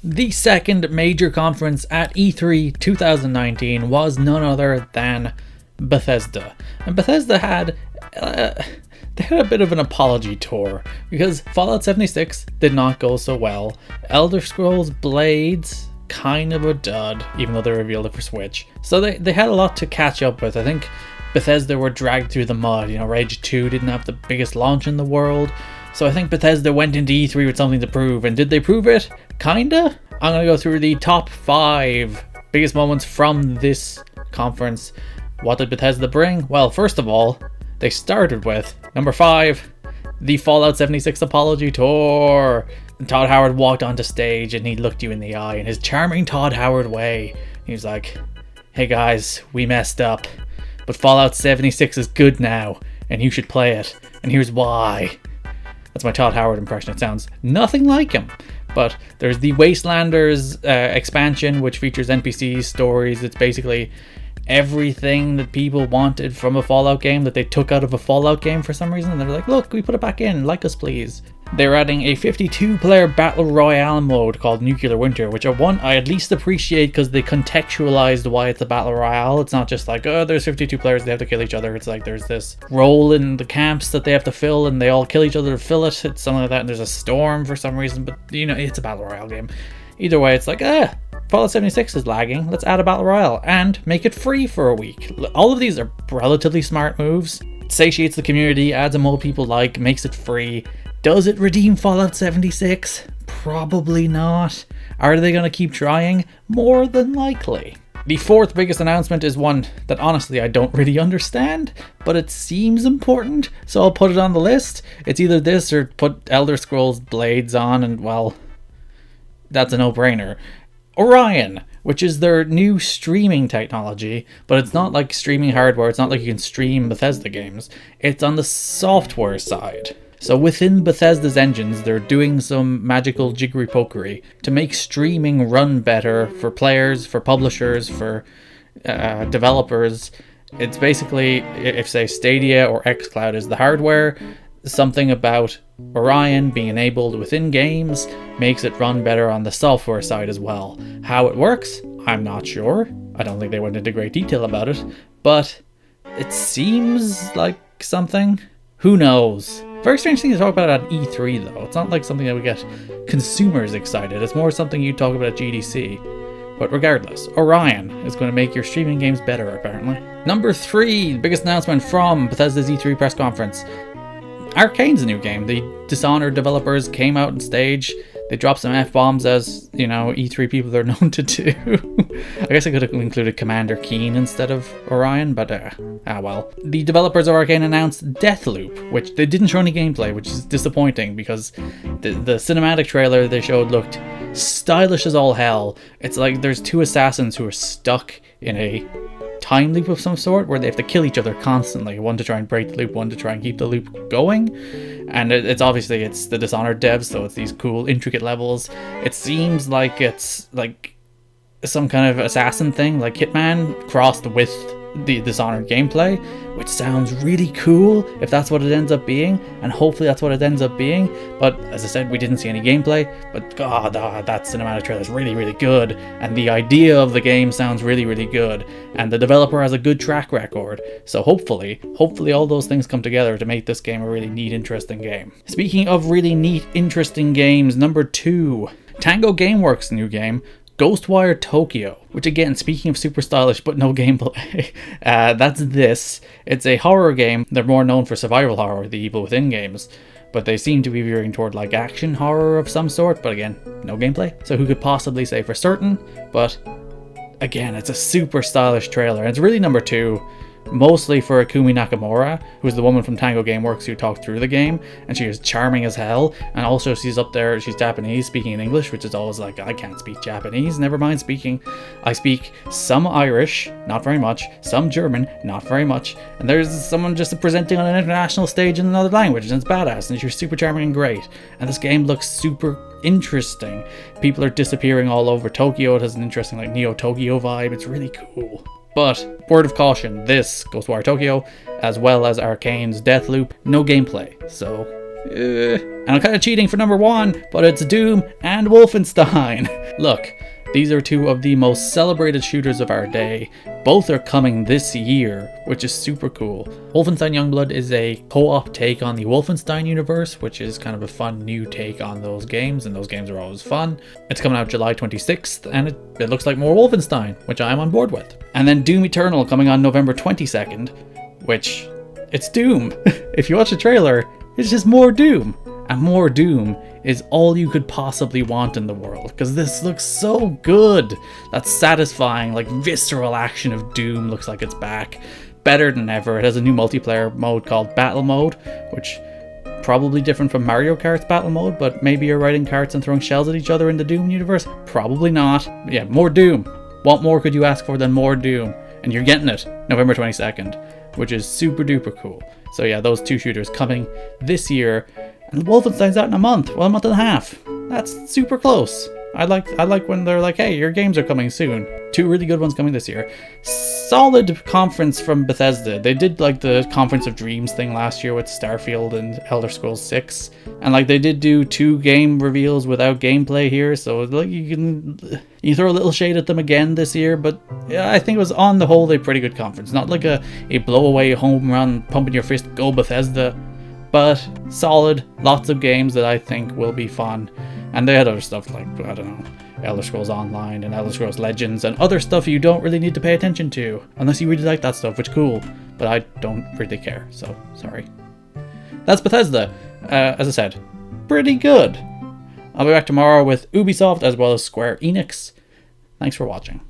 The second major conference at E3 2019 was none other than Bethesda. And Bethesda had they had a bit of an apology tour because Fallout 76 did not go so well. Elder Scrolls Blades, kind of a dud, even though they revealed it for Switch. So they had a lot to catch up with. I think Bethesda were dragged through the mud. Rage 2 didn't have the biggest launch in the world. So I think Bethesda went into E3 with something to prove. And did they prove it? Kinda? I'm going to go through the top 5 biggest moments from this conference. What did Bethesda bring? Well, first of all, they started with number 5, the Fallout 76 apology tour. Todd Howard walked onto stage and he looked you in the eye in his charming Todd Howard way. He was like, "Hey guys, we messed up, but Fallout 76 is good now, and you should play it, and here's why." That's my Todd Howard impression. It sounds nothing like him. But there's the Wastelanders expansion, which features NPCs, stories. It's basically everything that people wanted from a Fallout game that they took out of a Fallout game for some reason. And they're like, look, we put it back in, like us please. They're adding a 52-player battle royale mode called Nuclear Winter, which I at least appreciate because they contextualized why it's a battle royale. It's not just like, oh, there's 52 players, they have to kill each other. It's like there's this role in the camps that they have to fill and they all kill each other to fill it. It's something like that, and there's a storm for some reason, but it's a battle royale game. Either way, it's like, Fallout 76 is lagging, let's add a battle royale and make it free for a week. All of these are relatively smart moves. It satiates the community, adds a mode people like, makes it free. Does it redeem Fallout 76? Probably not. Are they going to keep trying? More than likely. The fourth biggest announcement is one that honestly I don't really understand, but it seems important, so I'll put it on the list. It's either this or put Elder Scrolls Blades on, and well, that's a no-brainer. Orion, which is their new streaming technology, but it's not like streaming hardware. It's not like you can stream Bethesda games. It's on the software side. So within Bethesda's engines, they're doing some magical jiggery-pokery to make streaming run better for players, for publishers, for developers. It's basically, if say Stadia or xCloud is the hardware, something about Orion being enabled within games makes it run better on the software side as well. How it works, I'm not sure. I don't think they went into great detail about it, but it seems like something. Who knows? Very strange thing to talk about at E3 though. It's not like something that would get consumers excited. It's more something you talk about at GDC. But regardless, Orion is going to make your streaming games better apparently. Number 3, biggest announcement from Bethesda's E3 press conference. Arcane's a new game. The Dishonored developers came out on stage. They dropped some F-bombs as, E3 people are known to do. I guess I could have included Commander Keen instead of Orion, but well. The developers of Arcane announced Deathloop, which they didn't show any gameplay, which is disappointing because the cinematic trailer they showed looked stylish as all hell. It's like there's 2 assassins who are stuck in a time loop of some sort where they have to kill each other constantly, one to try and break the loop, one to try and keep the loop going. And it's obviously it's the Dishonored devs, so it's these cool intricate levels. It seems like it's like some kind of assassin thing, like Hitman crossed with the Dishonored gameplay, which sounds really cool if that's what it ends up being, and hopefully that's what it ends up being. But as I said, we didn't see any gameplay, but god, that cinematic trailer is really, really good, and the idea of the game sounds really, really good, and the developer has a good track record. So hopefully all those things come together to make this game a really neat, interesting game. Speaking of really neat, interesting games, number 2, Tango Gameworks' new game, Ghostwire Tokyo, which again, speaking of super stylish but no gameplay, that's this. It's a horror game. They're more known for survival horror, the Evil Within games, but they seem to be veering toward like action horror of some sort, but again, no gameplay. So who could possibly say for certain? But again, it's a super stylish trailer, and it's really number 2. Mostly for Akumi Nakamura, who's the woman from Tango Gameworks who talked through the game, and she is charming as hell. And also she's up there, she's Japanese, speaking in English, which is always like, I can't speak Japanese, never mind speaking. I speak some Irish, not very much, some German, not very much, and there's someone just presenting on an international stage in another language, and it's badass, and she's super charming and great. And this game looks super interesting. People are disappearing all over Tokyo. It has an interesting like Neo Tokyo vibe. It's really cool. But, word of caution, this Ghostwire Tokyo, as well as Arcane's Deathloop, no gameplay. So, And I'm kind of cheating for number 1, but it's Doom and Wolfenstein. Look, these are two of the most celebrated shooters of our day. Both are coming this year, which is super cool. Wolfenstein Youngblood is a co-op take on the Wolfenstein universe, which is kind of a fun new take on those games, and those games are always fun. It's coming out July 26th, and it looks like more Wolfenstein, which I'm on board with. And then Doom Eternal coming on November 22nd, which, it's Doom. If you watch the trailer, it's just more Doom. And more Doom is all you could possibly want in the world, because this looks so good. That satisfying, like, visceral action of Doom looks like it's back. Better than ever. It has a new multiplayer mode called Battle Mode, which probably different from Mario Kart's Battle Mode, but maybe you're riding carts and throwing shells at each other in the Doom universe. Probably not. Yeah, more Doom. What more could you ask for than more Doom? And you're getting it November 22nd, which is super duper cool. So yeah, those two shooters coming this year. And Wolfenstein's out in a month, well, a month and a half. That's super close. I like when they're like, hey, your games are coming soon. Two really good ones coming this year. Solid conference from Bethesda. They did like the Conference of Dreams thing last year with Starfield and Elder Scrolls 6. And like they did do 2 game reveals without gameplay here, so like you can throw a little shade at them again this year, but yeah, I think it was on the whole a pretty good conference. Not like a blow away home run, pumping your fist, go Bethesda, but solid, lots of games that I think will be fun. And they had other stuff like, I don't know, Elder Scrolls Online and Elder Scrolls Legends and other stuff you don't really need to pay attention to. Unless you really like that stuff, which cool. But I don't really care, so sorry. That's Bethesda. As I said, pretty good. I'll be back tomorrow with Ubisoft as well as Square Enix. Thanks for watching.